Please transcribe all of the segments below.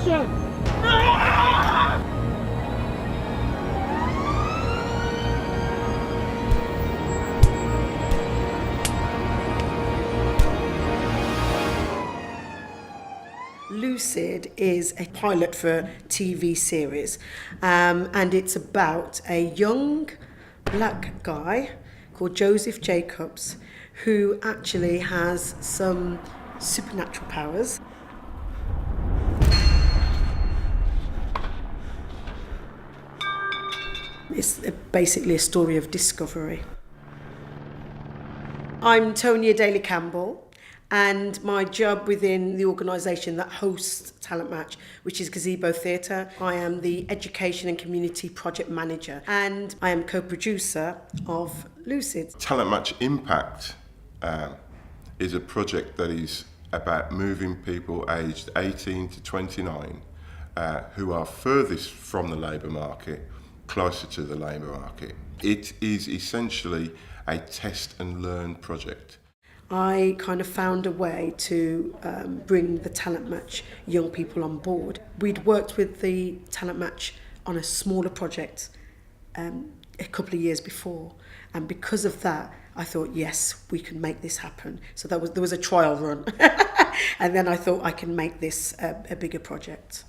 Lucid is a pilot for a TV series, and it's about a young black guy called Joseph Jacobs who actually has some supernatural powers. It's basically a story of discovery. I'm Tonya Daly-Campbell, and my job within the organisation that hosts Talent Match, which is Gazebo Theatre, I am the Education and Community Project Manager, and I am co-producer of Lucid. Talent Match Impact is a project that is about moving people aged 18 to 29 who are furthest from the labour market closer to the labour market. It is essentially a test and learn project. I kind of found a way to bring the Talent Match young people on board. We'd worked with the Talent Match on a smaller project a couple of years before, and because of that I thought, yes, we can make this happen. So there was a trial run and then I thought I can make this a bigger project.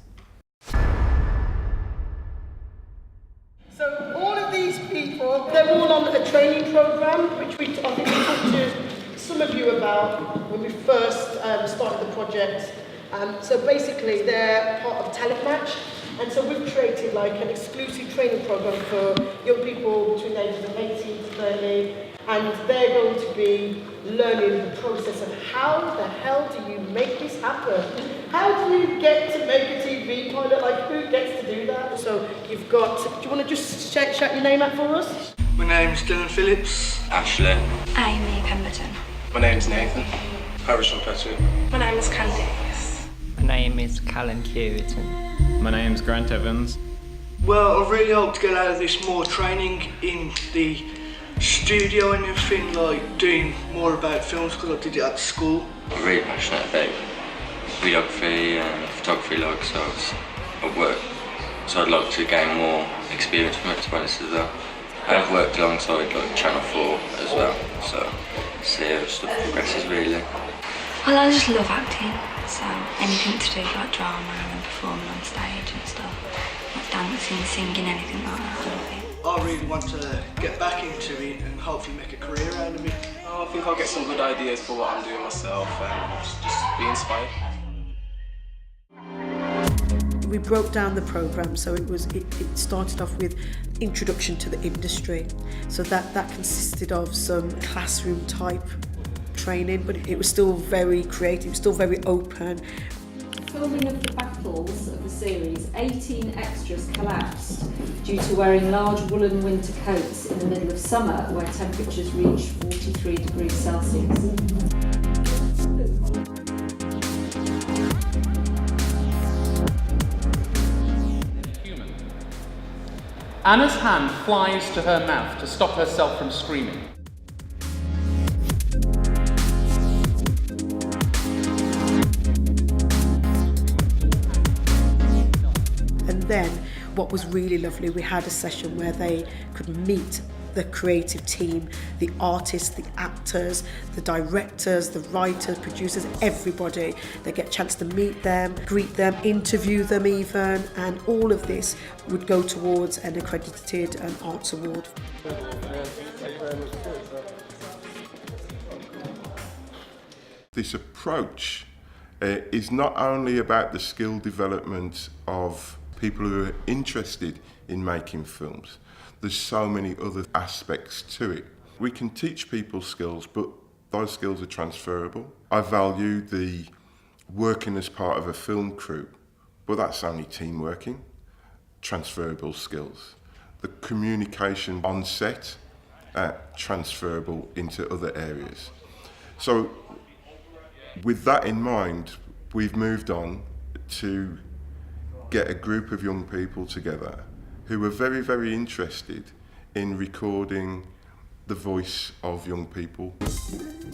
So all of these people, they're all on a training programme, which I think we talked to some of you about when we first started the project. So basically they're part of Talent Match, and so we've created like an exclusive training programme for young people between the ages of 18 to 30, and they're going to be learning the process of how the hell do you make this happen? How do you get to make a TV pilot? Like, who gets to do that? So you've got, do you want to just shout your name out for us? My name's Dylan Phillips. Ashley. Amy Pemberton. My name's Nathan. Harrison Pettit. My name is Candice. My name is Callum Cureton. My name's Grant Evans. Well, I really hope to get out of this more training in the studio and everything, like doing more about films, because I did it at school. I'm really passionate about videography and photography, like, so at work. So I'd like to gain more experience from it, to be honest, as well. I've worked alongside like Channel 4 as well, so see how stuff progresses really. Well, I just love acting, so anything to do with like drama and performing on stage and stuff, like dancing, singing, anything like that, I love it. I really want to get back into it and hopefully make a career out of it. I think I'll get some good ideas for what I'm doing myself and just be inspired. We broke down the programme, so it started off with introduction to the industry. So that consisted of some classroom type training, but it was still very creative, still very open. Filming of the battles of the series, 18 extras collapsed due to wearing large woolen winter coats in the middle of summer where temperatures reach 43 degrees Celsius. Anna's hand flies to her mouth to stop herself from screaming. And then what was really lovely, we had a session where they could meet the creative team, the artists, the actors, the directors, the writers, producers, everybody. They get a chance to meet them, greet them, interview them even, and all of this would go towards an accredited arts award. This approach is not only about the skill development of people who are interested in making films. There's so many other aspects to it. We can teach people skills, but those skills are transferable. I value the working as part of a film crew, but that's only team working. Transferable skills. The communication on set, transferable into other areas. So with that in mind, we've moved on to get a group of young people together who were very, very interested in recording the voice of young people.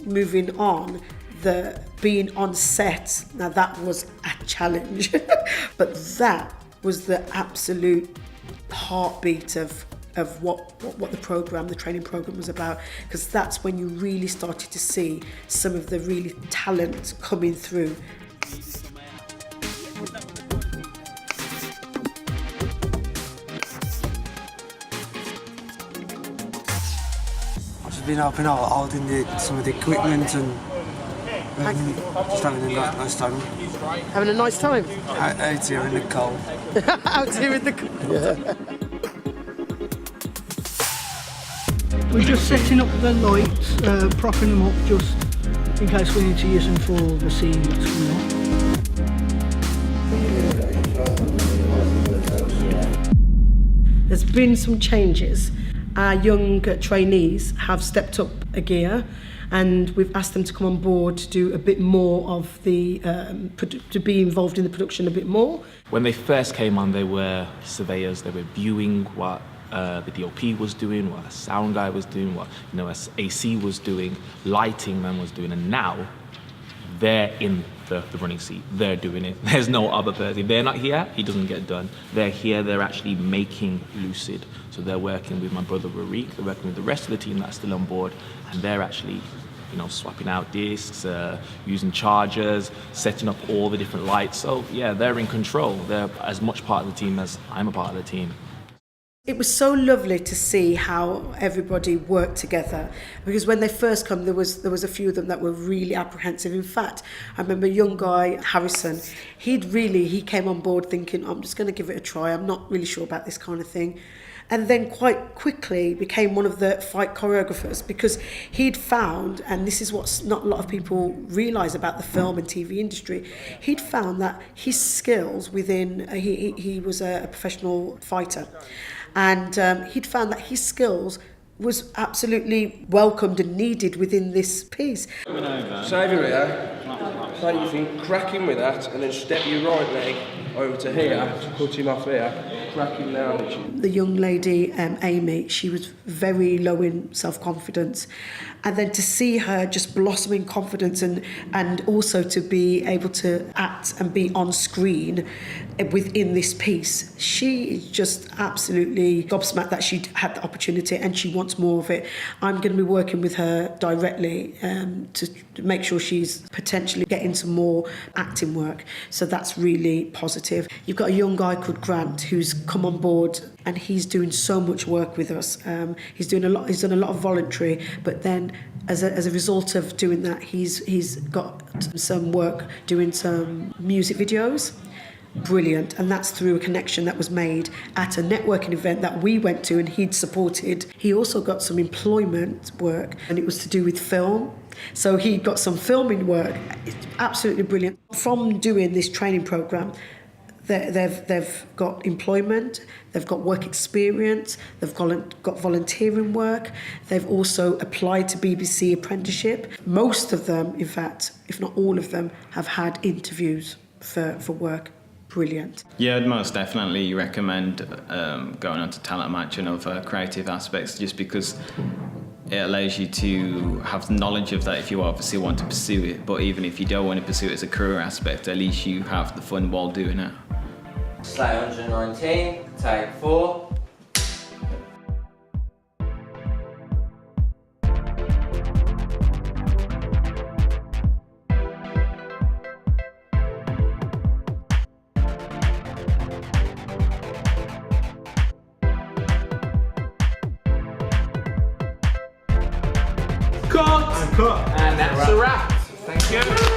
Moving on, the being on set. Now that was a challenge, but that was the absolute heartbeat of what the training program was about, because that's when you really started to see some of the really talent coming through. I've just been helping out holding some of the equipment and just having a nice time. Having a nice time? Out here in the cold. Out here in the cold. Yeah. We're just setting up the lights, propping them up just in case we need to use them for the scene that's coming up. There's been some changes. Our young trainees have stepped up a gear, and we've asked them to come on board to do a bit more of the, to be involved in the production a bit more. When they first came on, they were surveyors. They were viewing what the DOP was doing, what a sound guy was doing, what AC was doing, lighting man was doing, and now they're in the running seat. They're doing it. There's no other person. If they're not here, it doesn't get done. They're here. They're actually making Lucid. So they're working with my brother Rarik. They're working with the rest of the team that's still on board, and they're actually, swapping out discs, using chargers, setting up all the different lights. So yeah, they're in control. They're as much part of the team as I'm a part of the team. It was so lovely to see how everybody worked together, because when they first come, there was a few of them that were really apprehensive. In fact, I remember a young guy, Harrison, he came on board thinking, I'm just going to give it a try, I'm not really sure about this kind of thing. And then quite quickly became one of the fight choreographers, because he'd found, and this is what not a lot of people realise about the film and TV industry, he'd found that his skills within, he was a professional fighter, and he'd found that his skills was absolutely welcomed and needed within this piece. Saving here, so you think cracking with that and then step your right leg over to here to cut him off here, cracking down. The young lady, Amy, she was very low in self-confidence, and then to see her just blossom in confidence and also to be able to act and be on screen within this piece, she is just absolutely gobsmacked that she had the opportunity and she wants more of it. I'm going to be working with her directly to make sure she's potentially getting some more acting work, so that's really positive. You've got a young guy called Grant who's come on board, and he's doing so much work with us. He's done a lot of voluntary, but then as a result of doing that, he's got some work doing some music videos. Brilliant. And that's through a connection that was made at a networking event that we went to and he'd supported. He also got some employment work, and it was to do with film. So he got some filming work. It's absolutely brilliant. From doing this training program, they've got employment, they've got work experience, they've got volunteering work, they've also applied to BBC apprenticeship. Most of them, in fact, if not all of them, have had interviews for work. Brilliant. Yeah, I'd most definitely recommend going on to Talent Match and other creative aspects, just because it allows you to have knowledge of that if you obviously want to pursue it. But even if you don't want to pursue it as a career aspect, at least you have the fun while doing it. Slate 119, take 4. Cut! And that's a wrap. Thank you.